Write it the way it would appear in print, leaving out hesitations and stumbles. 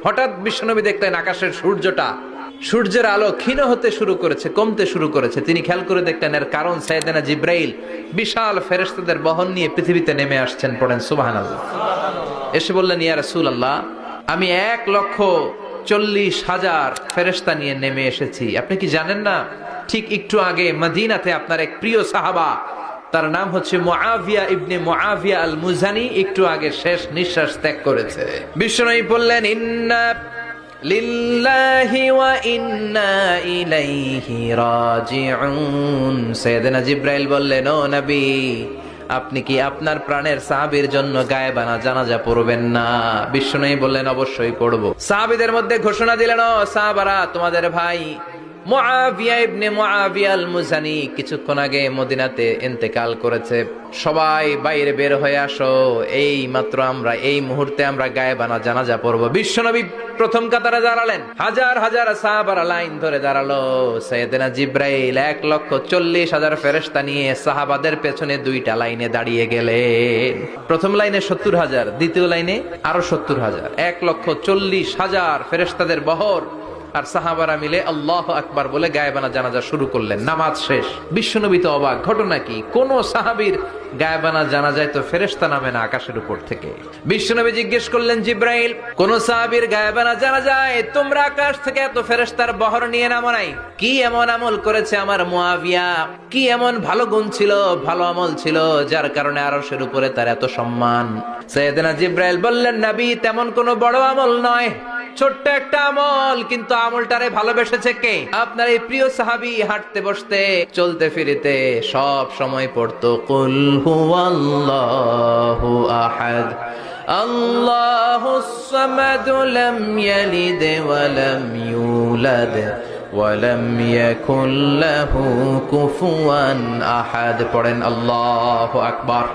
হঠাৎ বিশ্বনবী দেখলেন আকাশের সূর্যের আলো ক্ষীণ হতে শুরু করেছে, কমতে শুরু করেছে। তিনি খেয়াল করে দেখলেন এর কারণ সাইয়েদনা জিব্রাইল বিশাল ফেরেশতাদের বহন নিয়ে পৃথিবীতে নেমে আসছেন। পড়েন সুবহানাল্লাহ। এসে বললেন, ইয়া রাসূলুল্লাহ, আমি 1,40,000 ফেরেশতা নিয়ে নেমে এসেছি। আপনি কি জানেন না, ঠিক একটু আগে মদিনাতে আপনার এক প্রিয় সাহাবা, তার নাম হচ্ছে মুআবিয়া ইবনে মুআবিয়া আল মুজানি, একটু আগে শেষ নিঃশ্বাস ত্যাগ করেছে। বিশ্বনবী বললেন, ইন্না লিল্লাহি ওয়া ইন্না ইলাইহি রাজিউন। সাইয়েদনা জিব্রাইল বললেন, ও নবী, আপনি কি আপনার প্রাণের সাহাবীর জন্য গায়েবানা জানাজা পড়বেন না? বিশ্বনবী বললেন, অবশ্যই পড়ব। সাহাবীদের মধ্যে ঘোষণা দিলেন, ও সাহাবারা, তোমাদের ভাই মুআবিয়া ইবনে মুআবিয়া আল মুজানি কিছুক্ষণ আগে মদিনাতে ইন্তেকাল করেছে। সবাই বাইরে বের হয়ে আসো, এই মাত্র আমরা এই মুহূর্তে আমরা গায়েবানা জানাজা পড়ব। বিশ্বনবী প্রথম কাতারে দাঁড়ালেন, হাজার হাজার সাহাবারা লাইন ধরে দাঁড়ালো। সাইয়েদনা জিব্রাইল 1,40,000 ফেরেশতা নিয়ে সাহাবাদের পেছনে 2টা লাইনে দাঁড়িয়ে গেলেন। প্রথম লাইনে 70,000, দ্বিতীয় লাইনে আরো 70,000, 1,40,000 ফেরেশতাদের বহর। আর সাহাবারা মিলে আল্লাহু আকবার বলে গায়েবানা জানাজা শুরু করলেন। নামাজ শেষ। বিশ্বনবী তো অবাক, ঘটনা কি? কোন সাহাবীর গায়েবানা জানাজায় তো ফেরেশতা নামে না আকাশের উপর থেকে। বিশ্বনবী জিজ্ঞেস করলেন, জিব্রাইল, কোন সাহাবীর গায়েবানা জানাজায় তোমরা আকাশ থেকে এত ফেরেশতার বহর নিয়ে নামো নাই? কি এমন আমল করেছে আমার মুআবিয়া? কি এমন ভালো গুণ ছিল, ভালো আমল ছিল, যার কারণে আরশের উপরে তার এত সম্মান? সাইয়েদনা জিব্রাইল বললেন, নবী, তেমন কোনো বড় আমল নয়, ছোট্ট একটা আমল, কিন্তু আমলটারে ভালোবেসেছে কে? আপনার এই প্রিয় সাহাবী হাঁটতে বসতে চলতে ফিরিতে সব সময় পড়তো, কুল হুয়াল্লাহু আহাদ আল্লাহুস সামাদ লাম ইয়ালিদ ওয়া লাম ইউলাদ ওয়া লাম ইয়াকুল লাহু কুফুয়ান আহাদ। পড়েন আল্লাহু আকবার।